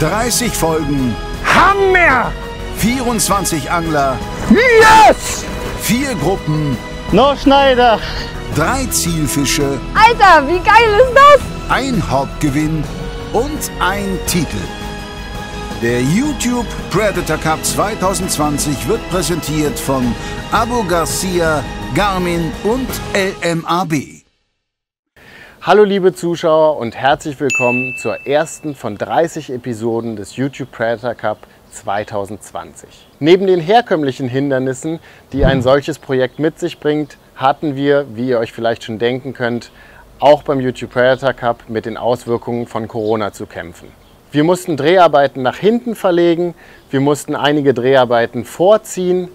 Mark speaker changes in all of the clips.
Speaker 1: 30 Folgen,
Speaker 2: Hammer!
Speaker 1: 24 Angler,
Speaker 2: Yes!
Speaker 1: 4 Gruppen,
Speaker 2: No Schneider!
Speaker 1: 3 Zielfische,
Speaker 3: Alter, wie geil ist das?
Speaker 1: 1 Hauptgewinn und 1 Titel. Der YouTube Predator Cup 2020 wird präsentiert von Abu Garcia, Garmin und LMAB.
Speaker 4: Hallo liebe Zuschauer und herzlich willkommen zur ersten von 30 Episoden des YouTube Predator Cup 2020. Neben den herkömmlichen Hindernissen, die ein solches Projekt mit sich bringt, hatten wir, wie ihr euch vielleicht schon denken könnt, auch beim YouTube Predator Cup mit den Auswirkungen von Corona zu kämpfen. Wir mussten Dreharbeiten nach hinten verlegen, wir mussten einige Dreharbeiten vorziehen,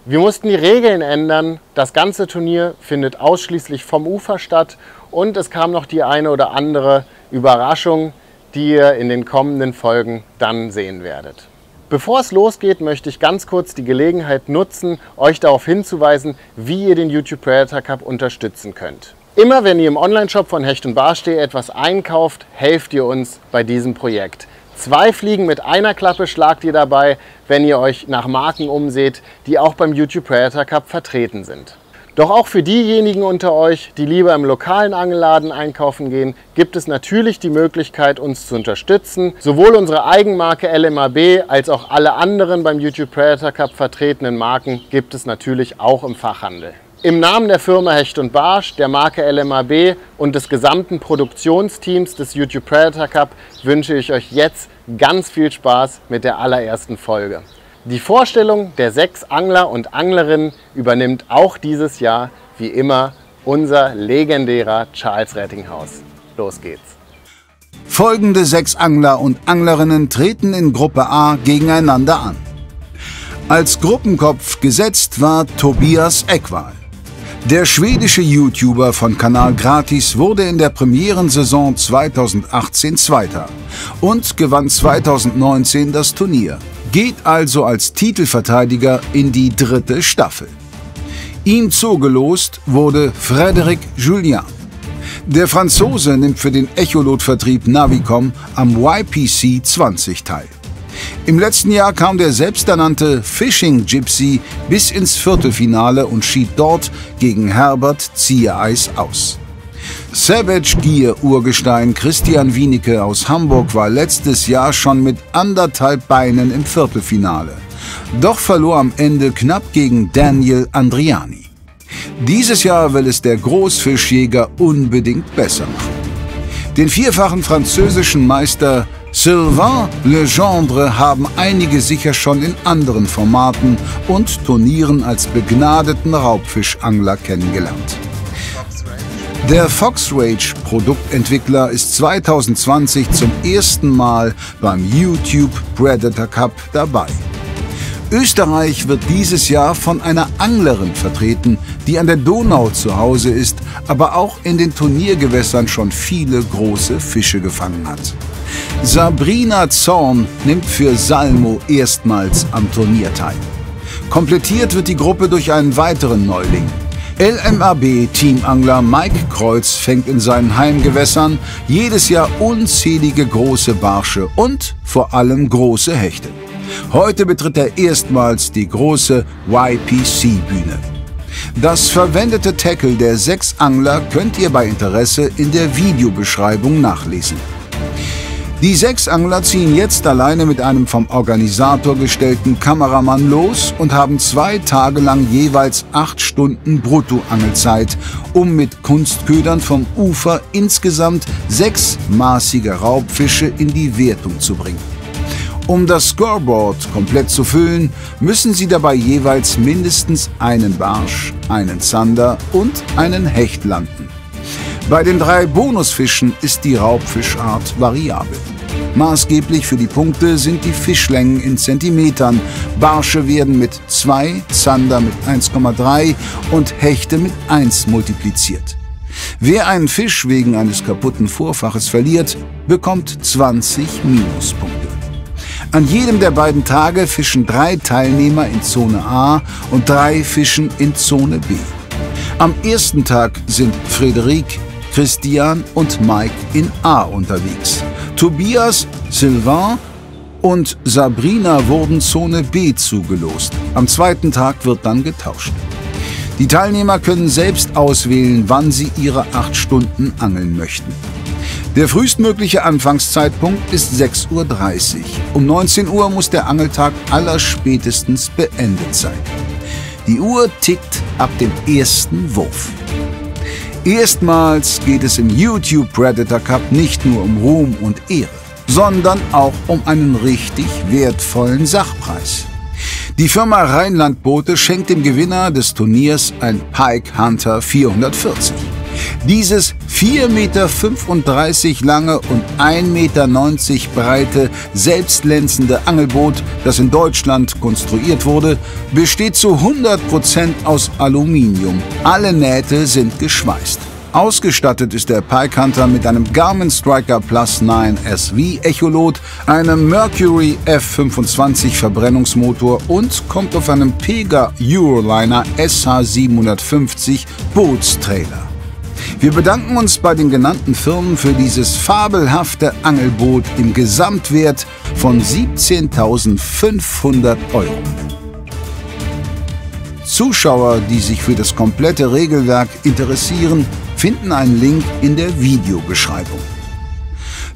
Speaker 4: wir mussten die Regeln ändern, das ganze Turnier findet ausschließlich vom Ufer statt und es kam noch die eine oder andere Überraschung, die ihr in den kommenden Folgen dann sehen werdet. Bevor es losgeht, möchte ich ganz kurz die Gelegenheit nutzen, euch darauf hinzuweisen, wie ihr den YouTube Predator Cup unterstützen könnt. Immer wenn ihr im Onlineshop von Hecht & Barsch.de etwas einkauft, helft ihr uns bei diesem Projekt. 2 Fliegen mit einer Klappe schlagt ihr dabei, wenn ihr euch nach Marken umseht, die auch beim YouTube Predator Cup vertreten sind. Doch auch für diejenigen unter euch, die lieber im lokalen Angelladen einkaufen gehen, gibt es natürlich die Möglichkeit, uns zu unterstützen. Sowohl unsere Eigenmarke LMAB als auch alle anderen beim YouTube Predator Cup vertretenen Marken gibt es natürlich auch im Fachhandel. Im Namen der Firma Hecht & Barsch, der Marke LMAB und des gesamten Produktionsteams des YouTube Predator Cup wünsche ich euch jetzt ganz viel Spaß mit der allerersten Folge. Die Vorstellung der 6 Angler und Anglerinnen übernimmt auch dieses Jahr, wie immer, unser legendärer Charles Rettinghaus. Los geht's!
Speaker 1: Folgende 6 Angler und Anglerinnen treten in Gruppe A gegeneinander an. Als Gruppenkopf gesetzt war Tobias Ekvall. Der schwedische YouTuber von Kanal Gratis wurde in der Premierensaison 2018 Zweiter und gewann 2019 das Turnier. Geht also als Titelverteidiger in die 3. Staffel. Ihm zugelost wurde Frédéric Julien. Der Franzose nimmt für den Echolot-Vertrieb Navicom am YPC 20 teil. Im letzten Jahr kam der selbsternannte Fishing Gypsy bis ins Viertelfinale und schied dort gegen Herbert Ziereis aus. Savage Gear Urgestein Christian Wienicke aus Hamburg war letztes Jahr schon mit 1,5 Beinen im Viertelfinale, doch verlor am Ende knapp gegen Daniel Andriani. Dieses Jahr will es der Großfischjäger unbedingt besser machen. Den 4-fachen französischen Meister Sylvain Legendre haben einige sicher schon in anderen Formaten und Turnieren als begnadeten Raubfischangler kennengelernt. Der Fox Rage Produktentwickler ist 2020 zum ersten Mal beim YouTube Predator Cup dabei. Österreich wird dieses Jahr von einer Anglerin vertreten, die an der Donau zu Hause ist, aber auch in den Turniergewässern schon viele große Fische gefangen hat. Sabrina Zorn nimmt für Salmo erstmals am Turnier teil. Komplettiert wird die Gruppe durch einen weiteren Neuling. LMAB-Teamangler Mike Kreuz fängt in seinen Heimgewässern jedes Jahr unzählige große Barsche und vor allem große Hechte. Heute betritt er erstmals die große YPC-Bühne. Das verwendete Tackle der 6 Angler könnt ihr bei Interesse in der Videobeschreibung nachlesen. Die 6 Angler ziehen jetzt alleine mit einem vom Organisator gestellten Kameramann los und haben 2 Tage lang jeweils 8 Stunden Bruttoangelzeit, um mit Kunstködern vom Ufer insgesamt 6 maßige Raubfische in die Wertung zu bringen. Um das Scoreboard komplett zu füllen, müssen sie dabei jeweils mindestens einen Barsch, einen Zander und einen Hecht landen. Bei den 3 Bonusfischen ist die Raubfischart variabel. Maßgeblich für die Punkte sind die Fischlängen in Zentimetern. Barsche werden mit 2, Zander mit 1,3 und Hechte mit 1 multipliziert. Wer einen Fisch wegen eines kaputten Vorfaches verliert, bekommt 20 Minuspunkte. An jedem der beiden Tage fischen 3 Teilnehmer in Zone A und 3 fischen in Zone B. Am ersten Tag sind Frédéric, Christian und Mike in A unterwegs. Tobias, Sylvain und Sabrina wurden Zone B zugelost. Am zweiten Tag wird dann getauscht. Die Teilnehmer können selbst auswählen, wann sie ihre 8 Stunden angeln möchten. Der frühestmögliche Anfangszeitpunkt ist 6:30 Uhr. Um 19 Uhr muss der Angeltag allerspätestens beendet sein. Die Uhr tickt ab dem ersten Wurf. Erstmals geht es im YouTube Predator Cup nicht nur um Ruhm und Ehre, sondern auch um einen richtig wertvollen Sachpreis. Die Firma Rheinland-Boote schenkt dem Gewinner des Turniers ein Pike Hunter 440. Dieses 4,35 Meter lange und 1,90 Meter breite selbstlänzende Angelboot, das in Deutschland konstruiert wurde, besteht zu 100% aus Aluminium. Alle Nähte sind geschweißt. Ausgestattet ist der Pike Hunter mit einem Garmin Striker Plus 9 SV Echolot, einem Mercury F25 Verbrennungsmotor und kommt auf einem Pega Euroliner SH750 Bootstrailer. Wir bedanken uns bei den genannten Firmen für dieses fabelhafte Angelboot im Gesamtwert von 17.500 €. Zuschauer, die sich für das komplette Regelwerk interessieren, finden einen Link in der Videobeschreibung.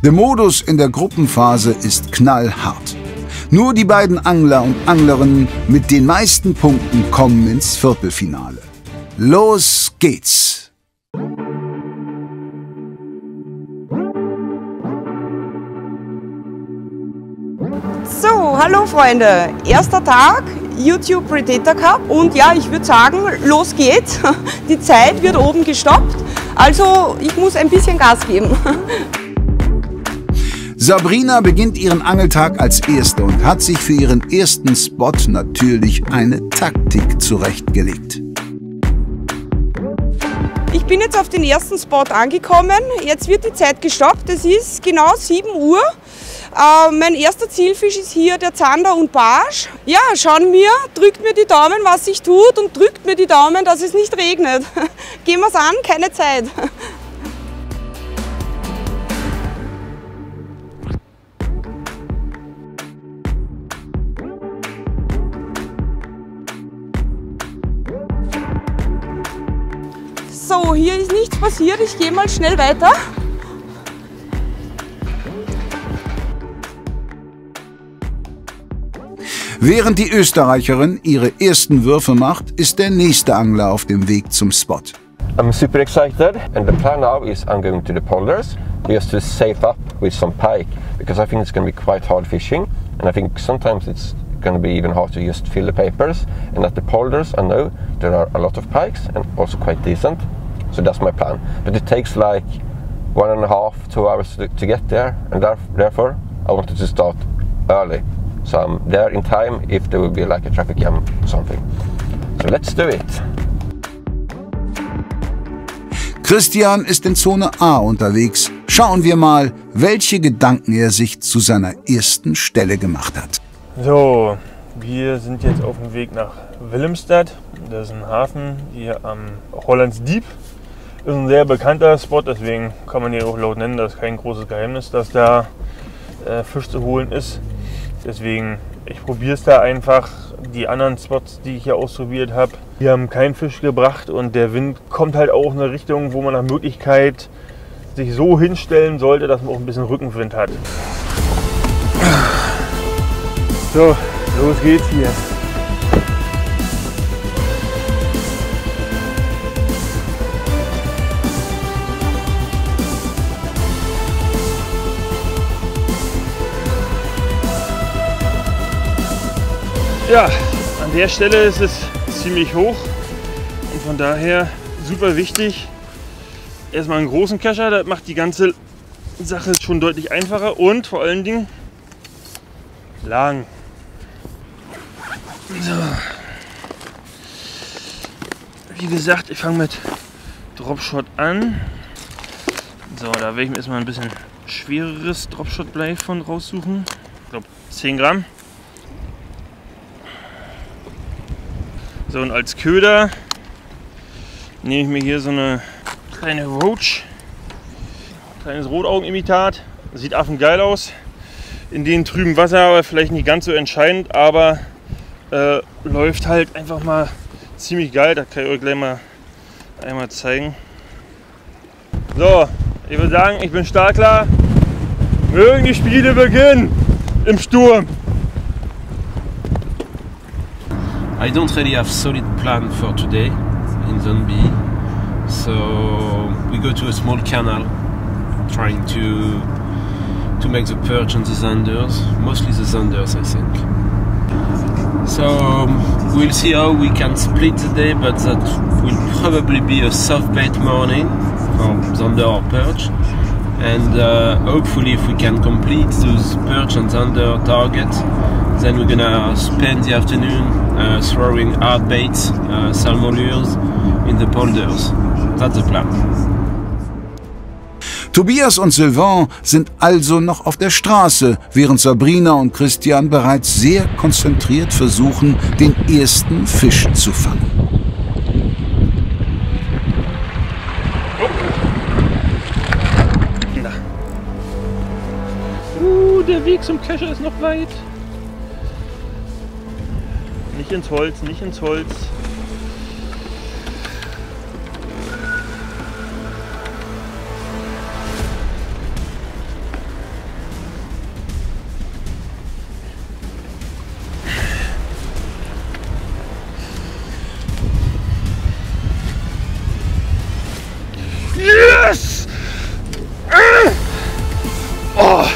Speaker 1: Der Modus in der Gruppenphase ist knallhart. Nur die beiden Angler und Anglerinnen mit den meisten Punkten kommen ins Viertelfinale. Los geht's!
Speaker 5: So, hallo Freunde, erster Tag YouTube Predator Cup und ja, ich würde sagen, los geht's. Die Zeit wird oben gestoppt, also ich muss ein bisschen Gas geben.
Speaker 1: Sabrina beginnt ihren Angeltag als Erste und hat sich für ihren ersten Spot natürlich eine Taktik zurechtgelegt.
Speaker 5: Ich bin jetzt auf den ersten Spot angekommen, jetzt wird die Zeit gestoppt, es ist genau 7 Uhr. Mein erster Zielfisch ist hier der Zander und Barsch. Ja, schauen wir, drückt mir die Daumen, was sich tut und drückt mir die Daumen, dass es nicht regnet. Gehen wir es an, keine Zeit. So, hier ist nichts passiert, ich gehe mal schnell weiter.
Speaker 1: Während die Österreicherin ihre ersten Würfe macht, ist der nächste Angler auf dem Weg zum Spot.
Speaker 6: I'm super excited and the plan now is I'm going to the polders just to save up with some pike because I think it's going to be quite hard fishing and I think sometimes it's going to be even hard to just fill the papers, and at the polders I know there are a lot of pikes and also quite decent, so that's my plan. But it takes like 1.5 to 2 hours to get there, and therefore I wanted to start early. So I'm there in time if there will be like a traffic jam or something. So let's do it.
Speaker 1: Christian ist in Zone A unterwegs. Schauen wir mal, welche Gedanken er sich zu seiner ersten Stelle gemacht hat.
Speaker 7: So, wir sind jetzt auf dem Weg nach Willemstad. Das ist ein Hafen hier am Hollands Diep. Das ist ein sehr bekannter Spot, deswegen kann man hier auch laut nennen. Das ist kein großes Geheimnis, dass da Fisch zu holen ist. Deswegen, ich probiere es da einfach. Die anderen Spots, die ich hier ausprobiert habe, die haben keinen Fisch gebracht und der Wind kommt halt auch in eine Richtung, wo man nach Möglichkeit sich so hinstellen sollte, dass man auch ein bisschen Rückenwind hat. So, los geht's hier. Ja, an der Stelle ist es ziemlich hoch und von daher super wichtig. Erstmal einen großen Kescher, das macht die ganze Sache schon deutlich einfacher und vor allen Dingen lang. So. Wie gesagt, ich fange mit Dropshot an. So, da werde ich mir erstmal ein bisschen schwereres Dropshot-Blei von raussuchen. Ich glaube 10 Gramm. So, und als Köder nehme ich mir hier so eine kleine Roach, kleines Rotaugenimitat. Sieht affengeil aus. in den trüben Wasser, aber vielleicht nicht ganz so entscheidend, aber läuft halt einfach mal ziemlich geil. Das kann ich euch gleich mal einmal zeigen. So, ich würde sagen, ich bin startklar. Mögen die Spiele beginnen im Sturm.
Speaker 8: I don't really have solid plan for today in Zone B, so we go to a small canal, trying to make the perch and the zanders, mostly the zanders I think. So we'll see how we can split the day, but that will probably be a soft bait morning for zander or perch, and hopefully if we can complete those perch and zander targets, then we're gonna spend the afternoon throwing hard baits, salmon lures in the polders. That's the plan.
Speaker 1: Tobias und Sylvain sind also noch auf der Straße, während Sabrina und Christian bereits sehr konzentriert versuchen, den ersten Fisch zu fangen.
Speaker 7: Der Weg zum Kescher ist noch weit. Nicht ins Holz, nicht ins Holz. Yes! Oh!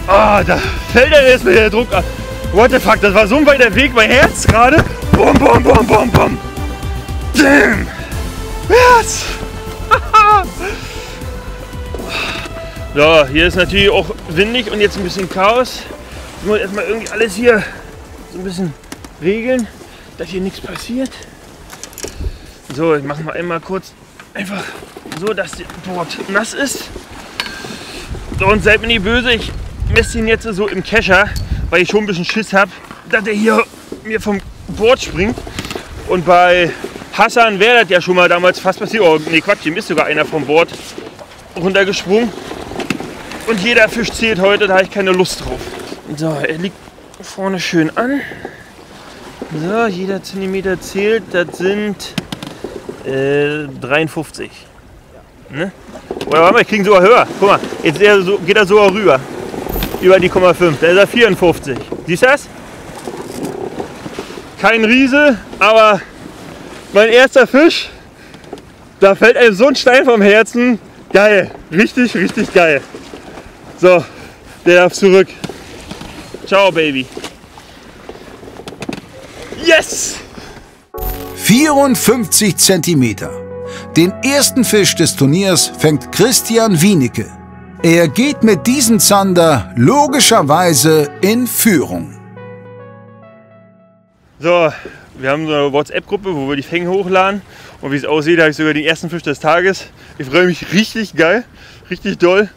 Speaker 7: Oh, da fällt er erst mit der Druck ab. What the fuck, das war so ein weiter Weg, mein Herz gerade. Bum, bum, bum, bum, bum. Damn! Yes! So, hier ist natürlich auch windig und jetzt ein bisschen Chaos. Ich muss erstmal irgendwie alles hier so ein bisschen regeln, dass hier nichts passiert. So, ich mache mal einmal kurz einfach so, dass der Board nass ist. So, und seid mir nicht böse, ich messe ihn jetzt so im Kescher, weil ich schon ein bisschen Schiss habe, dass der hier mir vom Board springt. Und bei Hassan wäre das ja schon mal damals fast passiert. Oh, nee, Quatsch, ihm ist sogar einer vom Board runtergesprungen. Und jeder Fisch zählt heute, da habe ich keine Lust drauf. So, er liegt vorne schön an. So, jeder Zentimeter zählt, das sind 53. Ne? Oder warte mal, ich kriege sogar höher. Guck mal, jetzt geht er sogar rüber. Über die 0,5. Da ist er 54. Siehst du das? Kein Riese, aber mein erster Fisch. Da fällt einem so ein Stein vom Herzen. Geil. Richtig, richtig geil. So, der darf zurück. Ciao, Baby. Yes!
Speaker 1: 54 Zentimeter. Den ersten Fisch des Turniers fängt Christian Wienecke. Er geht mit diesem Zander logischerweise in Führung.
Speaker 7: So, wir haben so eine WhatsApp-Gruppe, wo wir die Fänge hochladen. Und wie es aussieht, habe ich sogar den ersten Fisch des Tages. Ich freue mich richtig geil, richtig doll.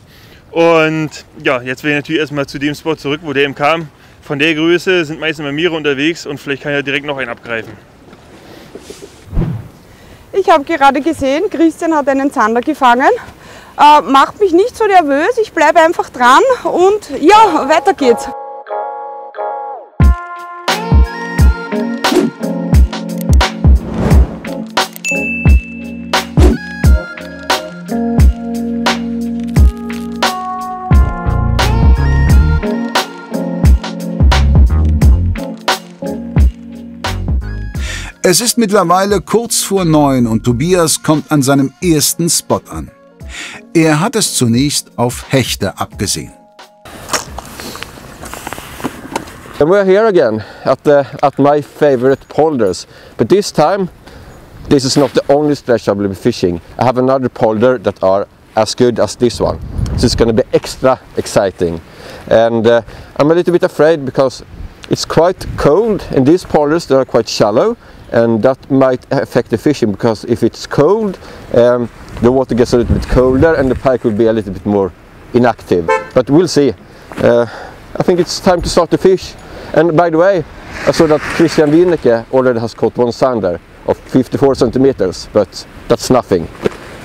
Speaker 7: Und ja, jetzt will ich natürlich erstmal zu dem Spot zurück, wo der eben kam. Von der Größe sind meistens immer mehrere unterwegs und vielleicht kann ich ja direkt noch einen abgreifen.
Speaker 5: Ich habe gerade gesehen, Christian hat einen Zander gefangen. Macht mich nicht so nervös, ich bleibe einfach dran und ja, weiter geht's.
Speaker 1: Es ist mittlerweile kurz vor 9 und Tobias kommt an seinem ersten Spot an. Er hat es zunächst auf Hechte abgesehen.
Speaker 6: And we're here again at my favorite polders, but this time this is not the only stretch I will be fishing. I have another polder that are as good as this one, so it's going to be extra exciting. And I'm a little bit afraid because it's quite cold in these polders. They are quite shallow, and that might affect the fishing, because if it's cold, the water gets a little bit colder and the pike will be a little bit more inactive. But we'll see. I think it's time to start to fish. And by the way, I saw that Christian Wienecke already has caught one zander of 54 centimeters, but that's nothing.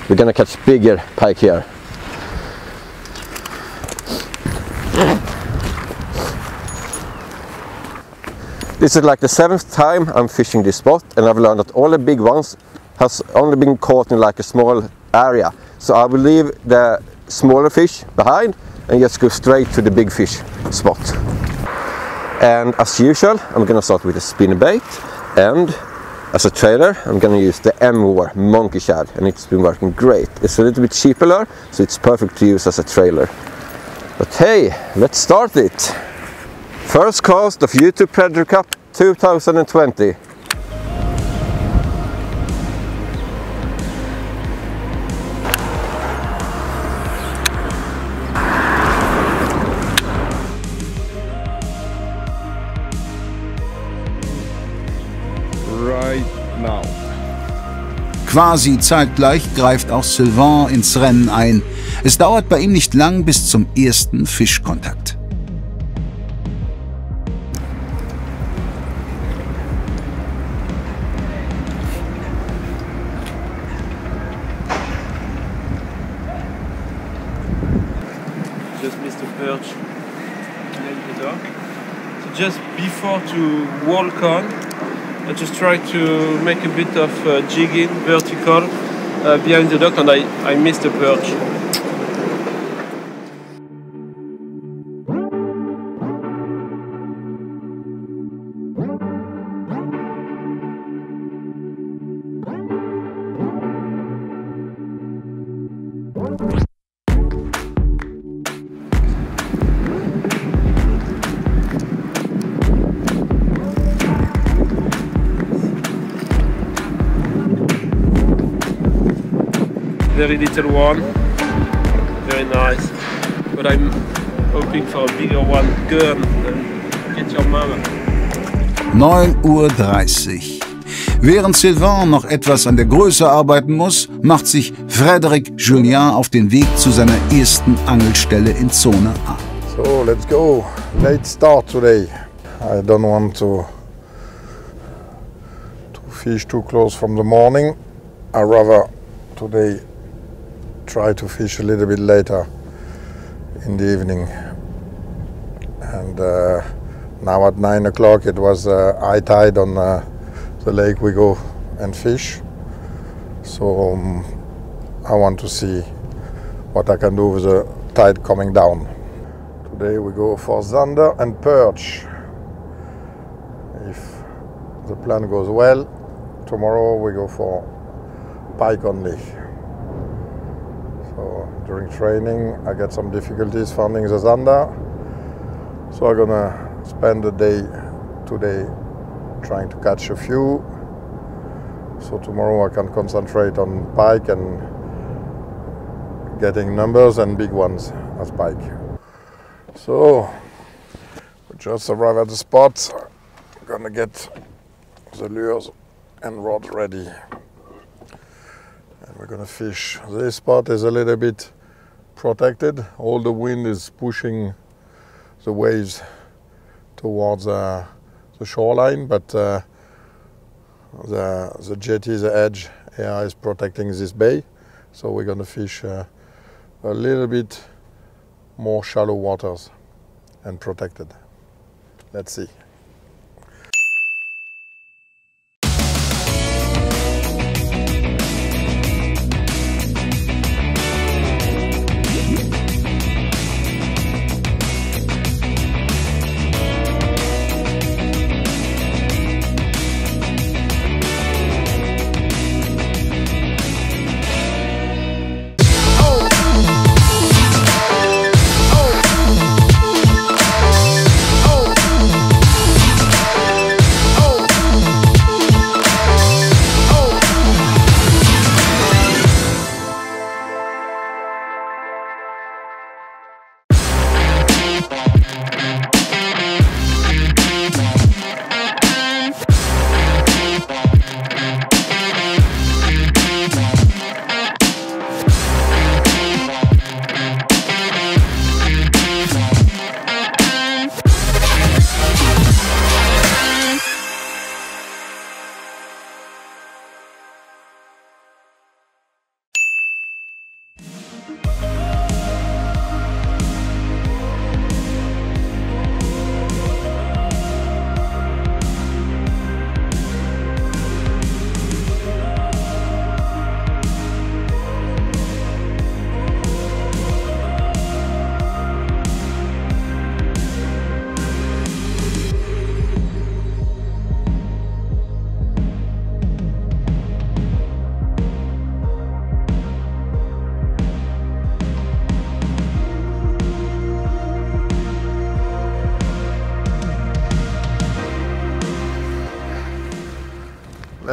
Speaker 6: We're gonna catch bigger pike here. This is like the 7th time I'm fishing this spot, and I've learned that all the big ones has only been caught in like a small area. So I will leave the smaller fish behind and just go straight to the big fish spot. And as usual, I'm gonna start with a spinnerbait, and as a trailer I'm gonna use the M-War Monkey Shad, and it's been working great. It's a little bit cheaper lure, so it's perfect to use as a trailer. But hey, let's start it! First cast of YouTube Predator Cup 2020.
Speaker 9: Right now.
Speaker 1: Quasi zeitgleich greift auch Sylvain ins Rennen ein. Es dauert bei ihm nicht lang bis zum ersten Fischkontakt.
Speaker 8: Just missed a perch behind the dock. So just before to walk on, I just tried to make a bit of jigging vertical behind the dock, and I missed a perch. Very little one, very nice, but I'm hoping for a bigger one. Go and get your mama.
Speaker 1: 9:30 Uhr. Während Sylvain noch etwas an der Größe arbeiten muss, macht sich Frédéric Julien auf den Weg zu seiner ersten Angelstelle in Zone A.
Speaker 9: So let's go. Late start today. I don't want to fish too close from the morning. I rather today try to fish a little bit later in the evening. And now at 9 o'clock it was high tide on the lake we go and fish. So I want to see what I can do with the tide coming down. Today we go for zander and perch. If the plan goes well, tomorrow we go for pike only. So during training I get some difficulties finding the zander, so I'm gonna spend the day today trying to catch a few, so tomorrow I can concentrate on pike and getting numbers and big ones as pike. So we just arrived at the spot. I'm gonna get the lures and rods ready. We're gonna fish. This spot is a little bit protected. All the wind is pushing the waves towards the shoreline, but the jetty, the edge area is protecting this bay. So we're gonna fish a little bit more shallow waters and protected. Let's see.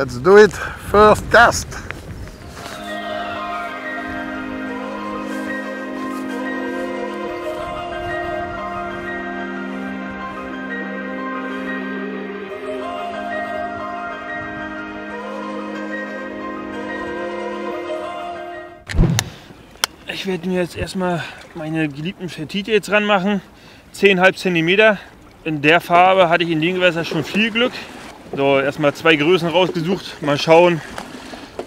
Speaker 9: Let's do it. First cast.
Speaker 7: Ich werde mir jetzt erstmal meine geliebten Fetite jetzt ranmachen. 10,5 cm. In der Farbe hatte ich in dem Gewässer schon viel Glück. So, erstmal 2 Größen rausgesucht. Mal schauen,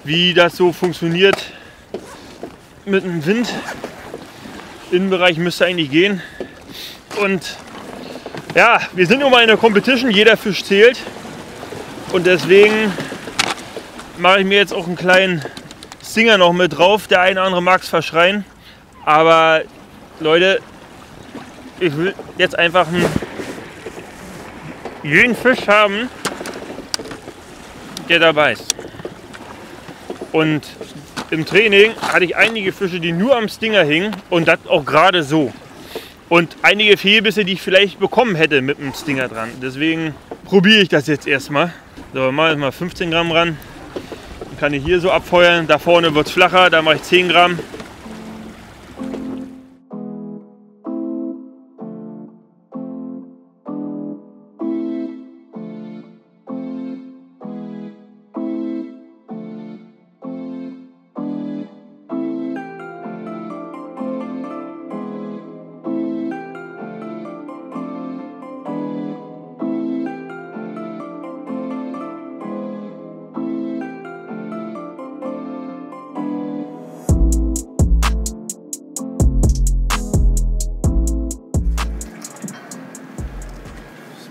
Speaker 7: wie das so funktioniert mit dem Wind. Innenbereich müsste eigentlich gehen. Und ja, wir sind nun mal in der Competition. Jeder Fisch zählt. Und deswegen mache ich mir jetzt auch einen kleinen Stinger noch mit drauf. Der eine oder andere mag es verschreien. Aber Leute, ich will jetzt einfach jeden Fisch haben, der dabei ist. Und im Training hatte ich einige Fische, die nur am Stinger hingen und das auch gerade so. Und einige Fehlbisse, die ich vielleicht bekommen hätte mit dem Stinger dran. Deswegen probiere ich das jetzt erstmal. So, mache ich mal 15 Gramm ran. Dann kann ich hier so abfeuern. Da vorne wird es flacher, da mache ich 10 Gramm.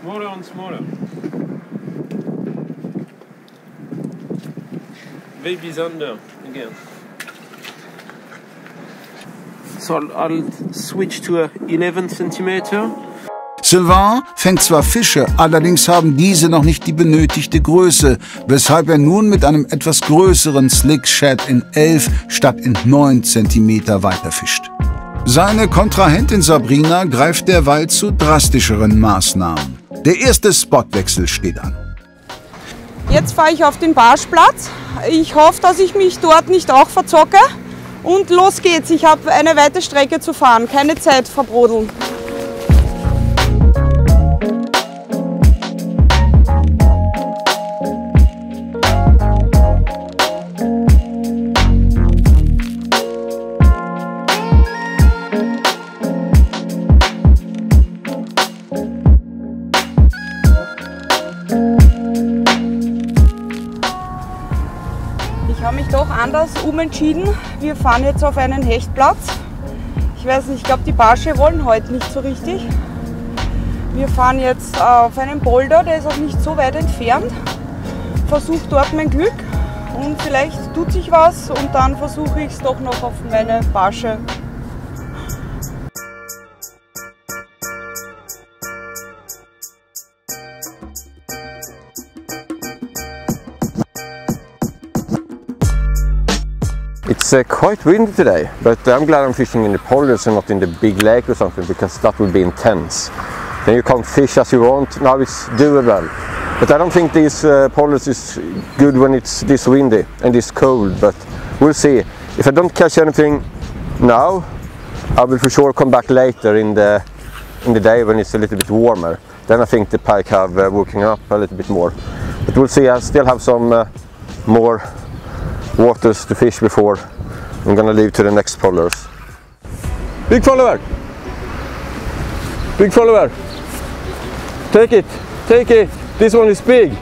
Speaker 8: Smaller and smaller. Baby's under again. So I'll switch to 11 centimeter.
Speaker 1: Sylvain fängt zwar Fische, allerdings haben diese noch nicht die benötigte Größe, weshalb er nun mit einem etwas größeren Slick Shad in 11 statt in 9 cm weiterfischt. Seine Kontrahentin Sabrina greift derweil zu drastischeren Maßnahmen. Der erste Spotwechsel steht an.
Speaker 5: Jetzt fahre ich auf den Barschplatz. Ich hoffe, dass ich mich dort nicht auch verzocke. Und los geht's. Ich habe eine weite Strecke zu fahren. Keine Zeit verbrodeln. Ich habe mich doch anders umentschieden. Wir fahren jetzt auf einen Hechtplatz. Ich weiß nicht, ich glaube, die Barsche wollen heute nicht so richtig. Wir fahren jetzt auf einen Boulder, der ist auch nicht so weit entfernt. Versuche dort mein Glück und vielleicht tut sich was und dann versuche ich es doch noch auf meine Barsche.
Speaker 6: It's quite windy today, but I'm glad I'm fishing in the polders and not in the big lake or something, because that would be intense. Then you can't fish as you want. Now it's doable. But I don't think these polders is good when it's this windy and this cold, but we'll see. If I don't catch anything now, I will for sure come back later in the day when it's a little bit warmer. Then I think the pike have woken up a little bit more. But we'll see. I still have some more waters to fish before I'm gonna leave to the next polders. Big follower! Big follower! Take it! Take it! This one is big!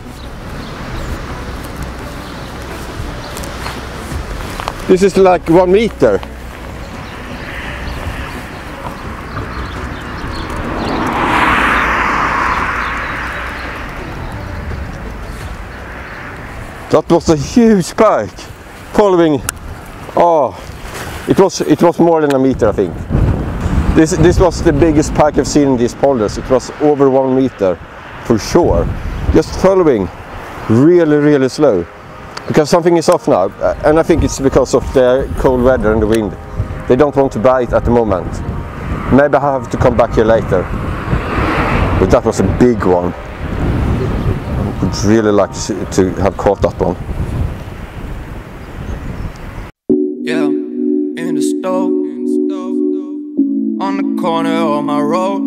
Speaker 6: This is like 1 meter. That was a huge pike following. Oh, it was more than a meter, I think. This was the biggest pike I've seen in these polders. It was over 1 meter for sure. Just following really slow, because something is off now, and I think it's because of the cold weather and the wind. They don't want to bite at the moment. Maybe I have to come back here later. But that was a big one. would really like to have caught that one.
Speaker 10: Yeah, in the stove, on the corner of my road.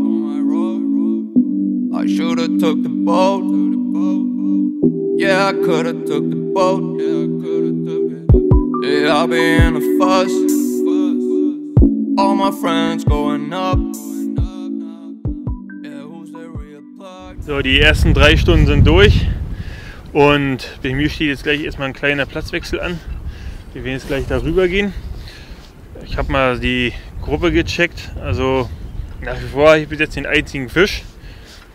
Speaker 10: I should've took the boat. Yeah, I could've took the boat. Yeah, I'll be in a fuss. All my friends going up.
Speaker 7: So, die ersten 3 Stunden sind durch und bei mir steht jetzt gleich erstmal ein kleiner Platzwechsel an. Wir werden jetzt gleich darüber gehen. Ich habe mal die Gruppe gecheckt, also nach wie vor habe ich bis jetzt den einzigen Fisch.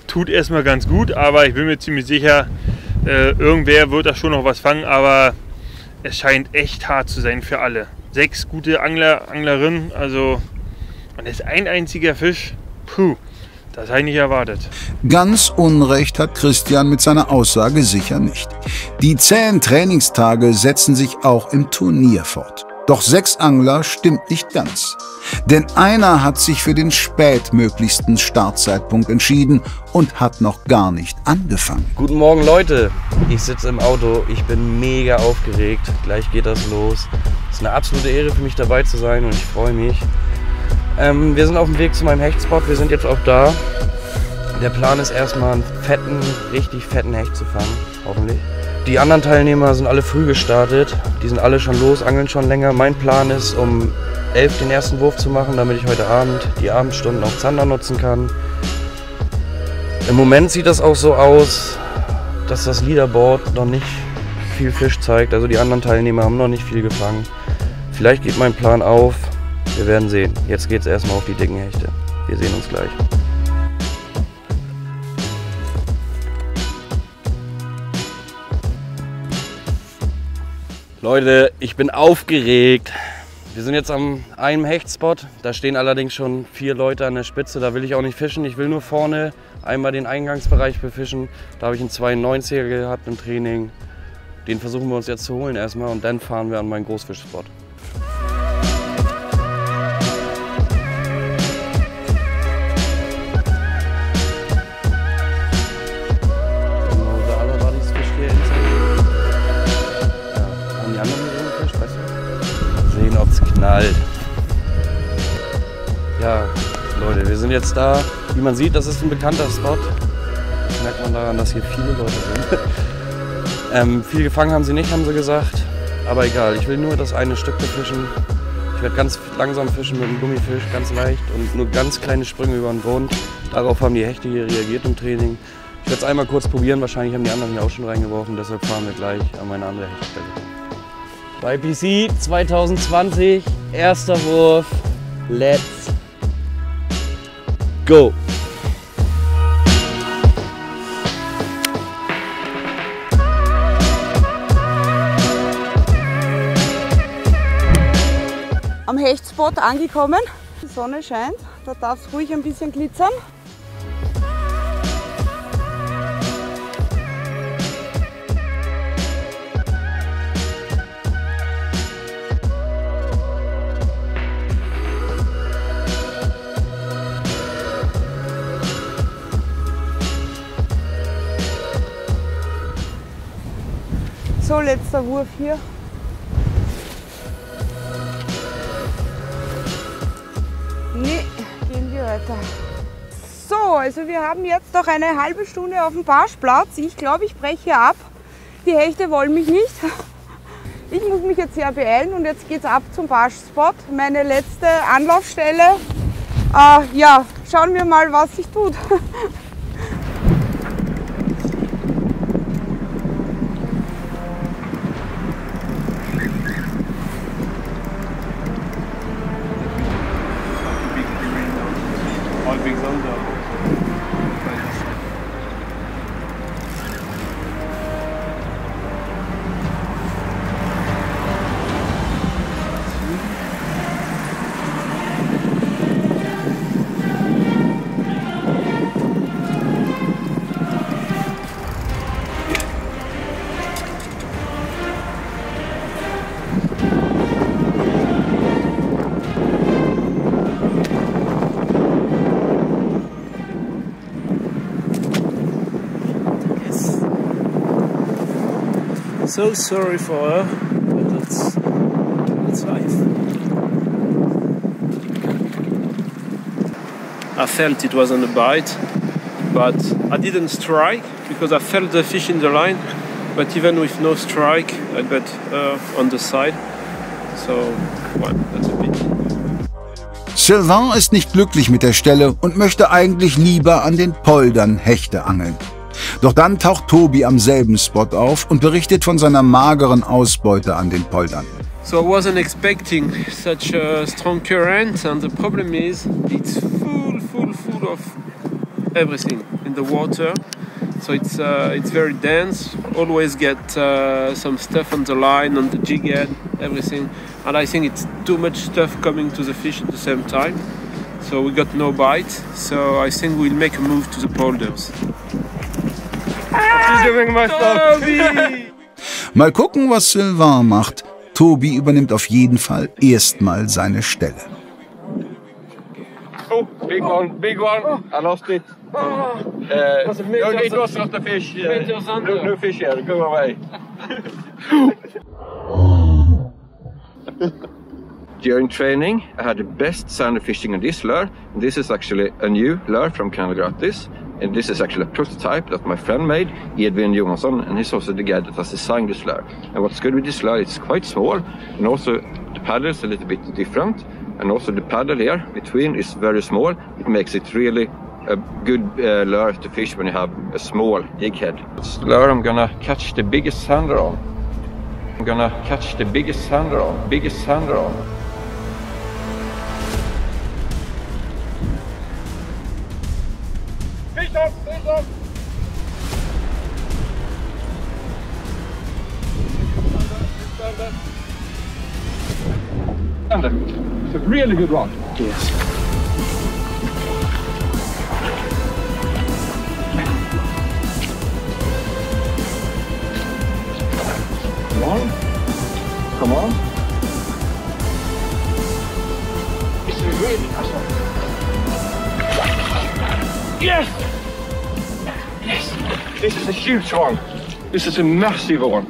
Speaker 7: Tut erstmal ganz gut, aber ich bin mir ziemlich sicher, irgendwer wird da schon noch was fangen, aber es scheint echt hart zu sein für alle. 6 gute Anglerinnen, also und das ist ein einziger Fisch, puh. Das habe ich nicht erwartet.
Speaker 1: Ganz Unrecht hat Christian mit seiner Aussage sicher nicht. Die zähen Trainingstage setzen sich auch im Turnier fort. Doch 6 Angler stimmt nicht ganz. Denn einer hat sich für den spätmöglichsten Startzeitpunkt entschieden und hat noch gar nicht angefangen.
Speaker 11: Guten Morgen Leute, ich sitze im Auto, ich bin mega aufgeregt, gleich geht das los. Es ist eine absolute Ehre für mich dabei zu sein und ich freue mich. Wir sind auf dem Weg zu meinem Hechtspot, wir sind jetzt auch da. Der Plan ist erstmal einen richtig fetten Hecht zu fangen, hoffentlich. Die anderen Teilnehmer sind alle früh gestartet, die sind alle schon los, angeln schon länger. Mein Plan ist, um 11 den ersten Wurf zu machen, damit ich heute Abend die Abendstunden auf Zander nutzen kann. Im Moment sieht das auch so aus, dass das Leaderboard noch nicht viel Fisch zeigt. Also die anderen Teilnehmer haben noch nicht viel gefangen. Vielleicht geht mein Plan auf. Wir werden sehen. Jetzt geht es erstmal auf die dicken Hechte. Wir sehen uns gleich. Leute, ich bin aufgeregt. Wir sind jetzt am einem Hechtspot. Da stehen allerdings schon 4 Leute an der Spitze. Da will ich auch nicht fischen. Ich will nur vorne einmal den Eingangsbereich befischen. Da habe ich einen 92er gehabt im Training. Den versuchen wir uns jetzt zu holen erstmal und dann fahren wir an meinen Großfischspot. Knallt. Ja, Leute, wir sind jetzt da. Wie man sieht, das ist ein bekannter Spot. Das merkt man daran, dass hier viele Leute sind. Viel gefangen haben sie nicht, haben sie gesagt. Aber egal, ich will nur das eine Stück befischen. Ich werde ganz langsam fischen mit dem Gummifisch, ganz leicht und nur ganz kleine Sprünge über den Grund. Darauf haben die Hechte hier reagiert im Training. Ich werde es einmal kurz probieren, wahrscheinlich haben die anderen hier auch schon reingeworfen, deshalb fahren wir gleich an meine andere Hechtstelle. Bei PC 2020, erster Wurf, let's go!
Speaker 5: Am Hechtspot angekommen, die Sonne scheint, da darf es ruhig ein bisschen glitzern. So, letzter Wurf hier. Nee, gehen wir weiter. So, also wir haben jetzt noch eine halbe Stunde auf dem Barschplatz. Ich glaube, ich breche ab. Die Hechte wollen mich nicht. Ich muss mich jetzt sehr beeilen und jetzt geht's ab zum Barschspot. Meine letzte Anlaufstelle. Ja, schauen wir mal, was sich tut.
Speaker 8: so sorry for her, but that's life. I felt it wasn't a bite, but I didn't strike because I felt the fish in the line. But even with no strike, I got on the side. So, well, that's a bit.
Speaker 1: Sylvain ist nicht glücklich mit der Stelle und möchte eigentlich lieber an den Poldern Hechte angeln. Doch dann taucht Tobi am selben Spot auf und berichtet von seiner mageren Ausbeute an den Poldern.
Speaker 8: So I wasn't expecting such a strong current, and the problem is it's full of everything in the water. So it's very dense. Always get some stuff on the line, on the jig head, everything. And I think it's too much stuff coming to the fish at the same time. So we got no bite. So I think we'll make a move to the polders.
Speaker 1: Mal gucken, was Sylvain macht. Tobi übernimmt auf jeden Fall erstmal seine Stelle.
Speaker 6: Oh, big one. I lost it. It was not a fish. No fish here. Go away. During training, I had the best sander fishing on this lure. This is actually a new lure from Canal Gratis. And this is actually a prototype that my friend made, Edvin Johansson, and he's also the guy that has designed this lure. And what's good with this lure, it's quite small, and also the paddle is a little bit different. And also the paddle here between is very small. It makes it really a good lure to fish when you have a small jig head. This lure I'm gonna catch the biggest sander on. Biggest sander on.
Speaker 2: Fish on!
Speaker 6: It's a really good one.
Speaker 8: Yes.
Speaker 6: Come on. It's a really nice one. Yes! This is a huge one. This is a massive one.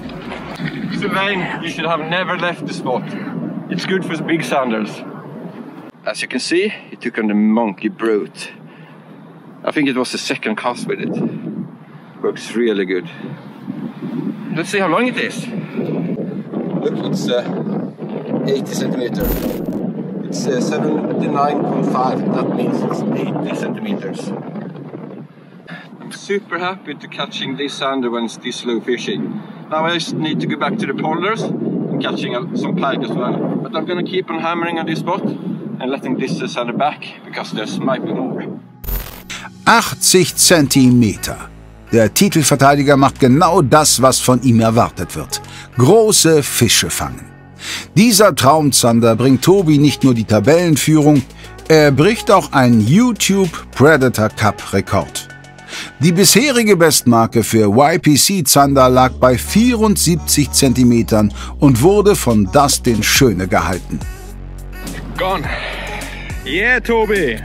Speaker 6: Sylvain, you should have never left the spot. It's good for the big sanders. As you can see, he took on the monkey brute. I think it was the second cast with it. Works really good. Let's see how long it is. Look, it's 80 centimeter. It's 79.5. That means it's 80 centimeters. I'm super happy to catching this sander when it's this low fishing. Now I just need to go back to the polders and catching some pike as well. But I'm gonna keep on hammering on this spot and letting this sander back because there might be more.
Speaker 1: 80 Zentimeter. Der Titelverteidiger macht genau das, was von ihm erwartet wird. Große Fische fangen. Dieser Traumzander bringt Tobi nicht nur die Tabellenführung, er bricht auch einen YouTube Predator Cup Rekord. Die bisherige Bestmarke für YPC-Zander lag bei 74 cm und wurde von Dustin Schöne gehalten.
Speaker 7: Gone. Yeah, Tobi.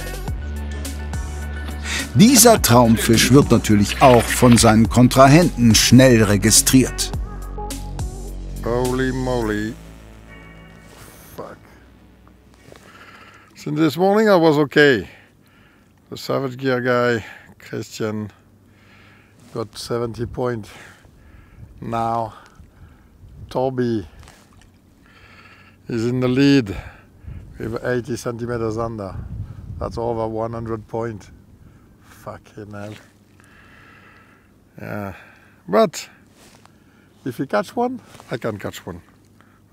Speaker 1: Dieser Traumfisch wird natürlich auch von seinen Kontrahenten schnell registriert.
Speaker 9: Holy moly. Fuck. Since this morning I was okay. The Savage Gear guy, Christian, got 70 points. Now Toby is in the lead with 80 centimeters under. That's over 100 points. Fucking hell. Yeah. But if you catch one, I can catch one.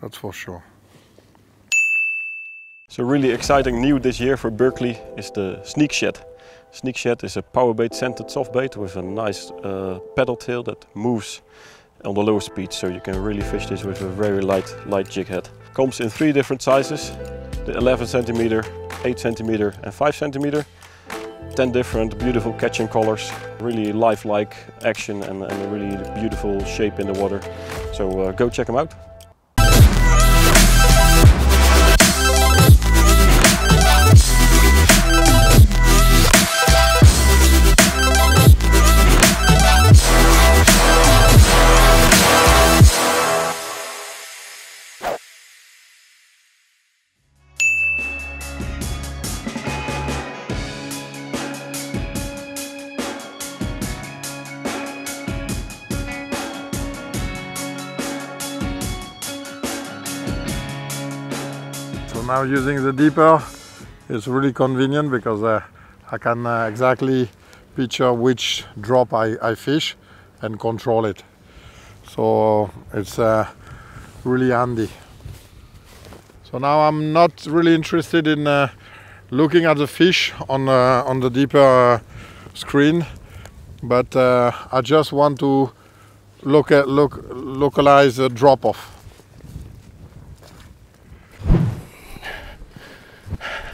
Speaker 9: That's for sure.
Speaker 12: So really exciting new this year for Berkeley is the Sneak Shed. Sneak Shed is a power bait centered soft bait with a nice paddle tail that moves on the lower speed, so you can really fish this with a very light jig head. Comes in 3 different sizes, the 11 centimeter, 8 centimeter and 5 centimeter. 10 different beautiful catching colors, really lifelike action and a really beautiful shape in the water. So go check them out.
Speaker 9: now using the deeper, it's really convenient because I can exactly picture which drop I fish and control it. So it's really handy. So now I'm not really interested in looking at the fish on the deeper screen, but I just want to localize the drop-off.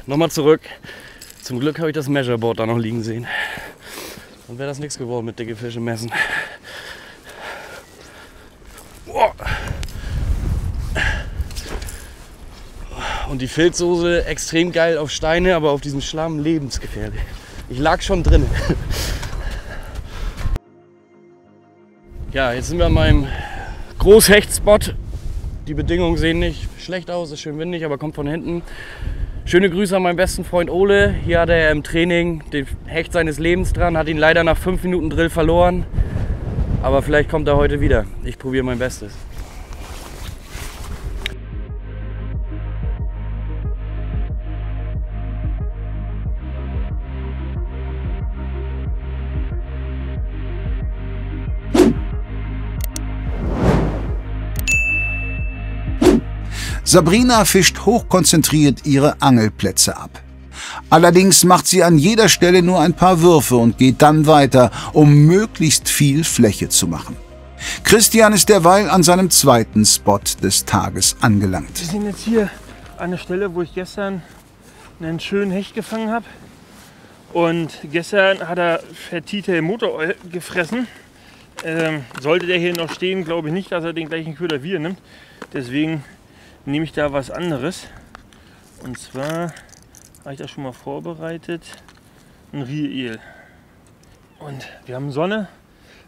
Speaker 11: Nochmal zurück. Zum Glück habe ich das Measureboard da noch liegen sehen. Dann wäre das nichts geworden mit dicke Fische messen. Und die Filzsoße extrem geil auf Steine, aber auf diesem Schlamm lebensgefährlich. Ich lag schon drin. Ja, jetzt sind wir an meinem Großhechtspot. Die Bedingungen sehen nicht schlecht aus, ist schön windig, aber kommt von hinten. Schöne Grüße an meinen besten Freund Ole. Hier hatte er im Training den Hecht seines Lebens dran, hat ihn leider nach 5 Minuten Drill verloren. Aber vielleicht kommt er heute wieder. Ich probiere mein Bestes.
Speaker 1: Sabrina fischt hochkonzentriert ihre Angelplätze ab. Allerdings macht sie an jeder Stelle nur ein paar Würfe und geht dann weiter, um möglichst viel Fläche zu machen. Christian ist derweil an seinem zweiten Spot des Tages angelangt.
Speaker 7: Wir sind jetzt hier an der Stelle, wo ich gestern einen schönen Hecht gefangen habe. Und gestern hat er Fertite Motoröl gefressen. Sollte der hier noch stehen, glaube ich nicht, dass er den gleichen Köder wieder nimmt. Deswegen nehme ich da was anderes. Und zwar habe ich das schon mal vorbereitet. Ein Rieel. Und wir haben Sonne.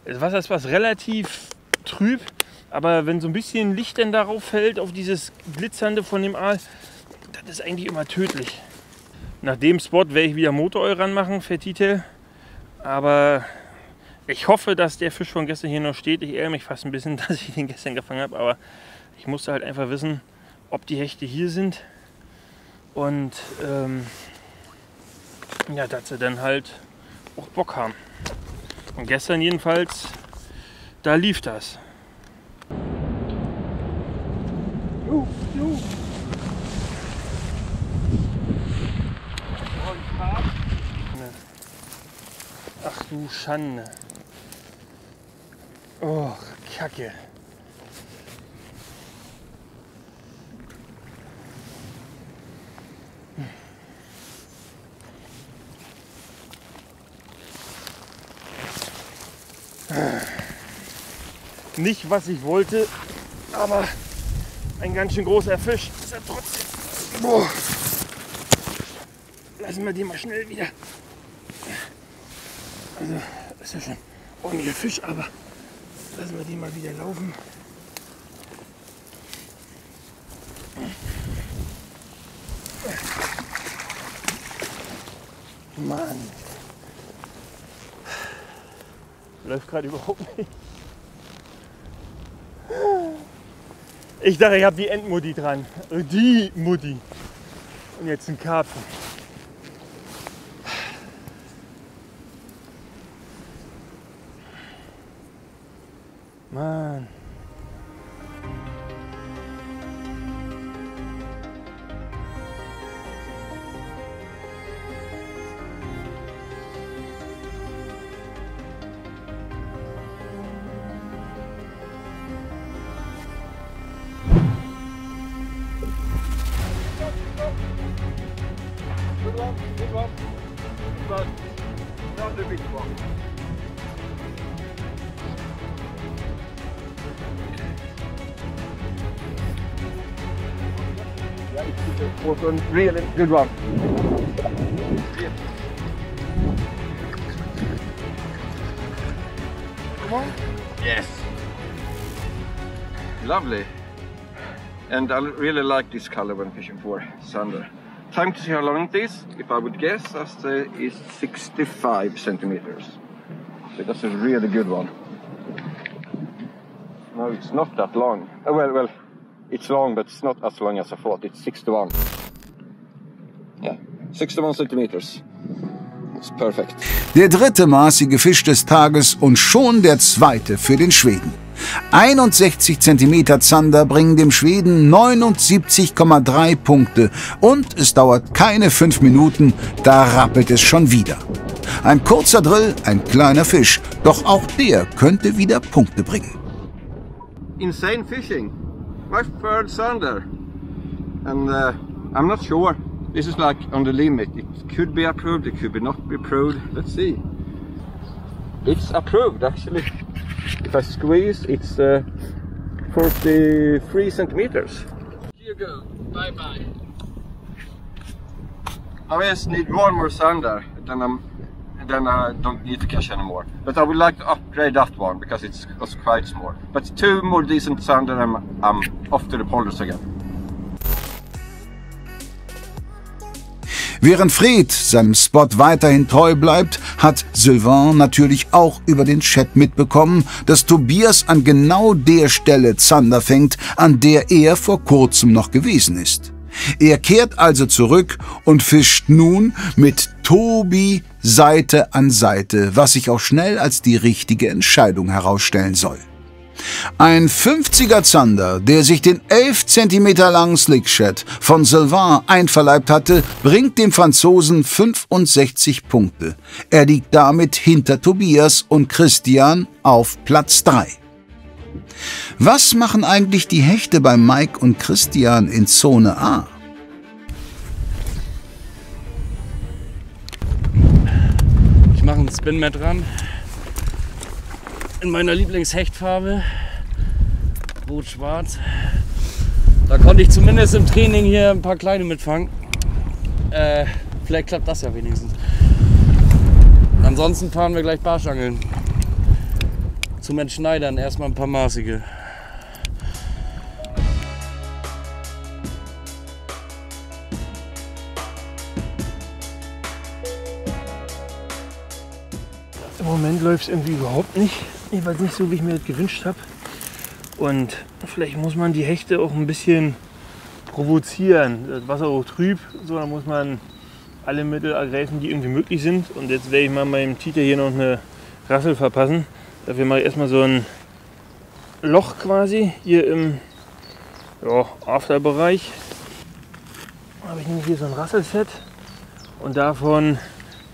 Speaker 7: Das Wasser ist was relativ trüb, aber wenn so ein bisschen Licht dann darauf fällt, auf dieses Glitzernde von dem Aal, das ist eigentlich immer tödlich. Nach dem Spot werde ich wieder Motoröl ranmachen, Fertite. Aber ich hoffe, dass der Fisch von gestern hier noch steht. Ich ärgere mich fast ein bisschen, dass ich den gestern gefangen habe, aber ich musste halt einfach wissen, ob die Hechte hier sind und ja, dass sie dann halt auch Bock haben. Und gestern jedenfalls, da lief das. Ach du Schande. Oh, Kacke. Nicht, was ich wollte, aber ein ganz schön großer Fisch ist er trotzdem. Boah. Lassen wir den mal schnell wieder. Also, das ist ja schon ordentlicher Fisch, aber lassen wir den mal wieder laufen. Mann. Läuft gerade überhaupt nicht. Ich dachte, ich habe die Endmutti dran. Die Mutti. Und jetzt ein Karpfen. Mann.
Speaker 9: Good one. But not the big one. Yeah, it was a really good one. Yeah. Come on.
Speaker 6: Yes. Lovely. And I really like this color when fishing for sander. Time to see how long it is. If I would guess, is 65 centimeters. So that's a really good one. No, it's not that long. Well, it's long, but it's not as long as I thought. It's 61. Yeah, 61 centimeters. It's perfect.
Speaker 1: Der dritte maßige Fisch des Tages und schon der zweite für den Schweden. 61 cm Zander bringen dem Schweden 79,3 Punkte und es dauert keine 5 Minuten, da rappelt es schon wieder. Ein kurzer Drill, ein kleiner Fisch, doch auch der könnte wieder Punkte bringen.
Speaker 6: Insane fishing. My third Zander. And I'm not sure. This is like on the limit. It could be approved, it could be not be approved. Let's see. It's approved actually. If I squeeze, it's 43 centimeters. Here you go. Bye bye. I just need one more Zander, then I don't need to catch anymore. But I would like to upgrade that one because it was quite small. But 2 more decent Zander and I'm off to the polders again.
Speaker 1: Während Fred seinem Spot weiterhin treu bleibt, hat Sylvain natürlich auch über den Chat mitbekommen, dass Tobias an genau der Stelle Zander fängt, an der er vor kurzem noch gewesen ist. Er kehrt also zurück und fischt nun mit Tobi Seite an Seite, was sich auch schnell als die richtige Entscheidung herausstellen soll. Ein 50er Zander, der sich den 11 cm langen Slickshot von Sylvain einverleibt hatte, bringt dem Franzosen 65 Punkte. Er liegt damit hinter Tobias und Christian auf Platz 3. Was machen eigentlich die Hechte bei Mike und Christian in Zone A?
Speaker 11: Ich mache einen Spin-Mat ran. In meiner Lieblingshechtfarbe, rot-schwarz. Da konnte ich zumindest im Training hier ein paar kleine mitfangen. Vielleicht klappt das ja wenigstens. Ansonsten fahren wir gleich Barschangeln. Zum Entschneidern erstmal ein paar maßige.
Speaker 7: Im Moment läuft es irgendwie überhaupt nicht. Jedenfalls nicht so, wie ich mir das gewünscht habe. Und vielleicht muss man die Hechte auch ein bisschen provozieren. Das Wasser auch trüb, so, da muss man alle Mittel ergreifen, die irgendwie möglich sind. Und jetzt werde ich mal meinem Titer hier noch eine Rassel verpassen. Dafür mache ich erstmal so ein Loch quasi hier im Afterbereich. Da habe ich nämlich hier so ein Rasselset und davon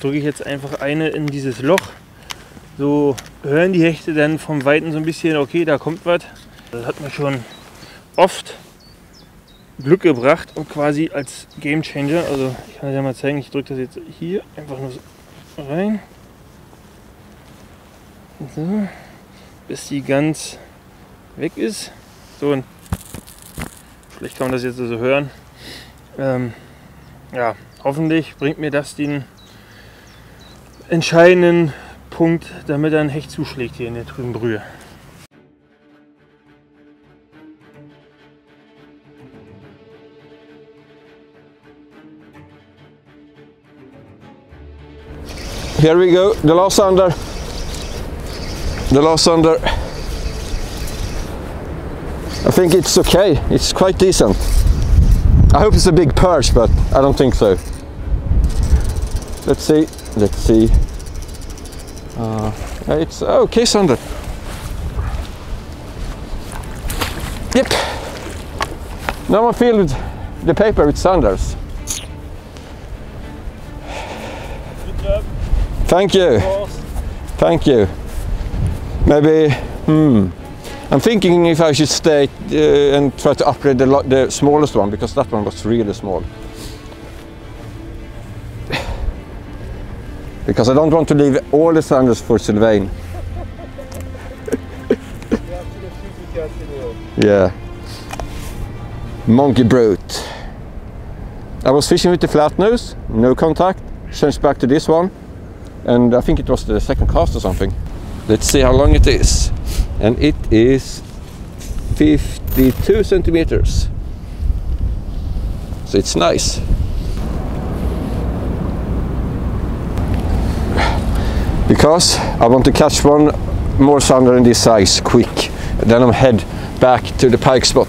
Speaker 7: drücke ich jetzt einfach eine in dieses Loch. So hören die Hechte dann vom Weiten so ein bisschen, okay, da kommt was. Das hat mir schon oft Glück gebracht und quasi als Game Changer. Also ich kann dir mal zeigen, ich drücke das jetzt hier einfach nur so rein. So, bis die ganz weg ist. So, und vielleicht kann man das jetzt so hören. Ja, hoffentlich bringt mir das den entscheidenden Punkt, damit er ein Hecht zuschlägt hier in der trüben Brühe.
Speaker 6: Here we go, the last Zander. The last Zander. I think it's okay, it's quite decent. I hope it's a big perch, but I don't think so. Let's see, let's see. It's okay, Zander. Yep. Now I feel with the paper with Zanders.
Speaker 7: Good job.
Speaker 6: Thank you. Thank you. Maybe, I'm thinking if I should stay and try to upgrade the smallest one, because that one was really small. Because I don't want to leave all the Zanders for Sylvain. Yeah. Monkey brute. I was fishing with the flat nose, no contact, changed back to this one, and I think it was the second cast or something. Let's see how long it is. And it is 52 centimeters. So it's nice. Because I want to catch one more Zander in this size quick. Then I'm head back to the pike spot.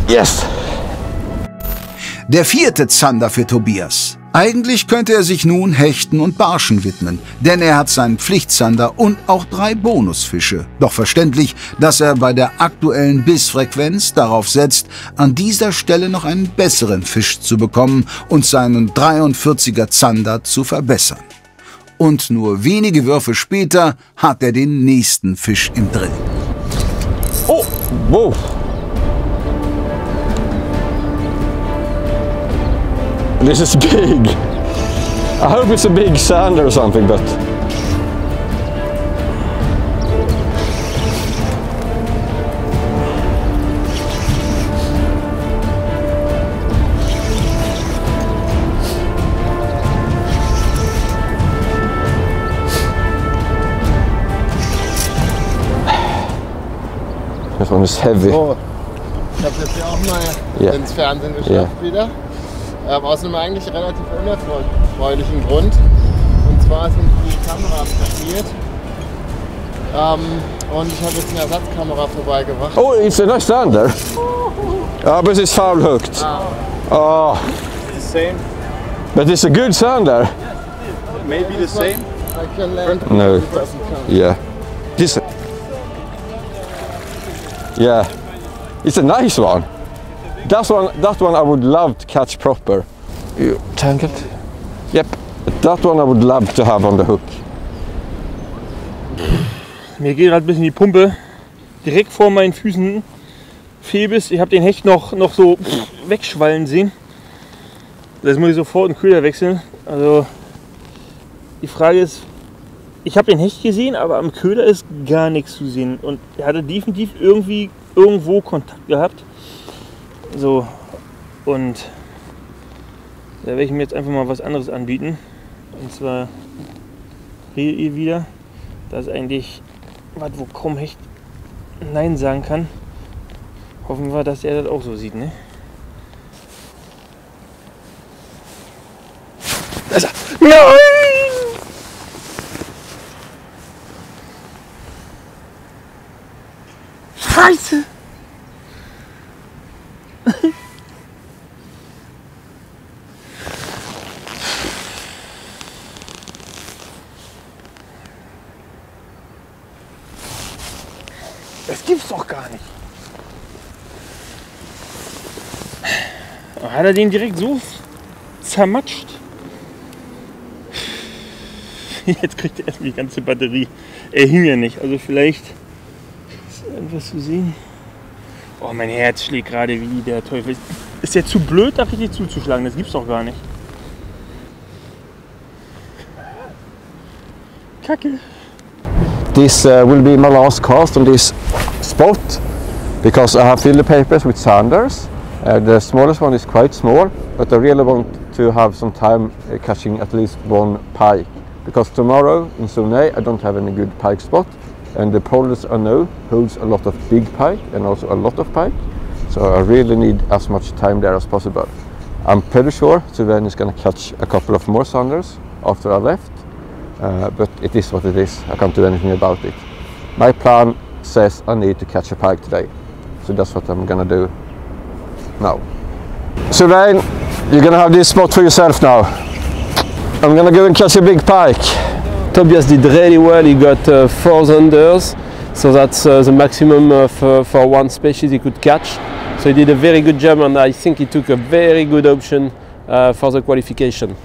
Speaker 6: Yes!
Speaker 1: Der 4. Zander für Tobias. Eigentlich könnte er sich nun Hechten und Barschen widmen, denn er hat seinen Pflichtzander und auch 3 Bonusfische. Doch verständlich, dass er bei der aktuellen Bissfrequenz darauf setzt, an dieser Stelle noch einen besseren Fisch zu bekommen und seinen 43er Zander zu verbessern. Und nur wenige Würfe später hat er den nächsten Fisch im Drill.
Speaker 6: Oh, wow. This is big. I hope it's a big sander or something, but... This one is heavy.
Speaker 4: So, ich habe jetzt ja auch mal ins Fernsehen geschafft wieder. Aus einem eigentlich relativ unerfreulichen Grund. Und zwar sind die Kameras passiert. Und ich habe jetzt eine Ersatzkamera vorbeigebracht.
Speaker 6: Oh, it's a nice sander. But it's foul hooked. Oh.
Speaker 7: It's the same.
Speaker 6: But it's a good sander.
Speaker 7: Maybe the same.
Speaker 4: I can land.
Speaker 6: No. Yeah. This. Yeah. It's a nice one. That one I would love to catch proper. You tangled? Yep. That one I would love to have on the hook.
Speaker 7: Mir geht gerade ein bisschen die Pumpe. Direkt vor meinen Füßen. Fehlbiss. Ich habe den Hecht noch so wegschwallen sehen. Das muss ich sofort den Köder wechseln. Also die Frage ist, ich habe den Hecht gesehen, aber am Köder ist gar nichts zu sehen. Und er hatte definitiv irgendwo Kontakt gehabt. So, und da werde ich mir jetzt einfach mal was anderes anbieten. Und zwar redet ihr wieder. Das ist eigentlich was, wo kaum Hecht Nein sagen kann. Hoffen wir, dass er das auch so sieht, ne? Da ist er! Nein! Scheiße! Das gibt's doch gar nicht. Hat er den direkt so zermatscht? Jetzt kriegt er erstmal die ganze Batterie. Er hing ja nicht, also vielleicht ist irgendwas zu sehen. Oh, mein Herz schlägt gerade wie der Teufel. Ist der zu blöd, da richtig zuzuschlagen? Das gibt's doch gar nicht. Kacke.
Speaker 6: This will be my last cast on this spot because I have filled the papers with sanders. The smallest one is quite small, but I really want to have some time catching at least one pike because tomorrow in Zone A I don't have any good pike spot, and the polders I know holds a lot of big pike and also a lot of pike, so I really need as much time there as possible. I'm pretty sure Sylvain is going to catch a couple of more sanders after I left. But it is what it is. I can't do anything about it. My plan says I need to catch a pike today, so that's what I'm gonna do now. Sylvain, you're gonna have this spot for yourself now. I'm gonna go and catch a big pike.
Speaker 8: Tobias did really well. He got 4 sanders, so that's the maximum for one species he could catch. So he did a very good job, and I think he took a very good option for the qualification.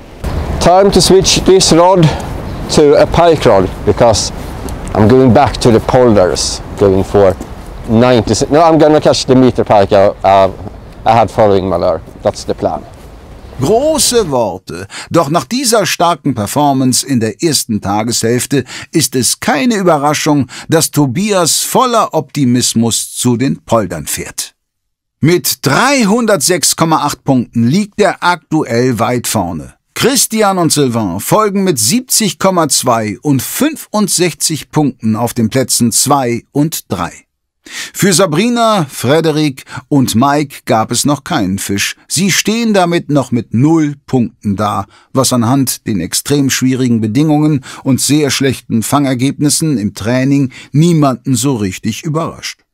Speaker 6: Time to switch this rod to a pike rod because I'm going back to the polders, going for 90. No, I'm gonna catch the meter pike I had following my lure. That's the plan.
Speaker 1: Große Worte. Doch nach dieser starken Performance in der ersten Tageshälfte ist es keine Überraschung, dass Tobias voller Optimismus zu den Poldern fährt. Mit 306,8 Punkten liegt er aktuell weit vorne. Christian und Sylvain folgen mit 70,2 und 65 Punkten auf den Plätzen 2 und 3. Für Sabrina, Frederik und Mike gab es noch keinen Fisch. Sie stehen damit noch mit 0 Punkten da, was anhand den extrem schwierigen Bedingungen und sehr schlechten Fangergebnissen im Training niemanden so richtig überrascht.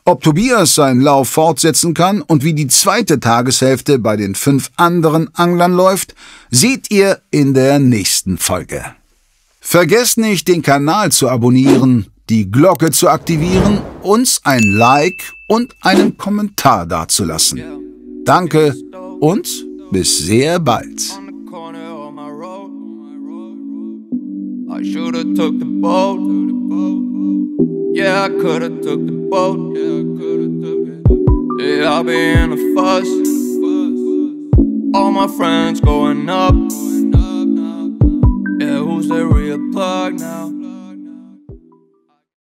Speaker 1: Ob Tobias seinen Lauf fortsetzen kann und wie die zweite Tageshälfte bei den 5 anderen Anglern läuft, seht ihr in der nächsten Folge. Vergesst nicht, den Kanal zu abonnieren, die Glocke zu aktivieren, uns ein Like und einen Kommentar dazulassen. Danke und bis sehr bald.
Speaker 10: I should've took the boat. Yeah, I could've took the boat. Yeah, I'll be in a fuss. All my friends going up. Yeah, who's the real plug now?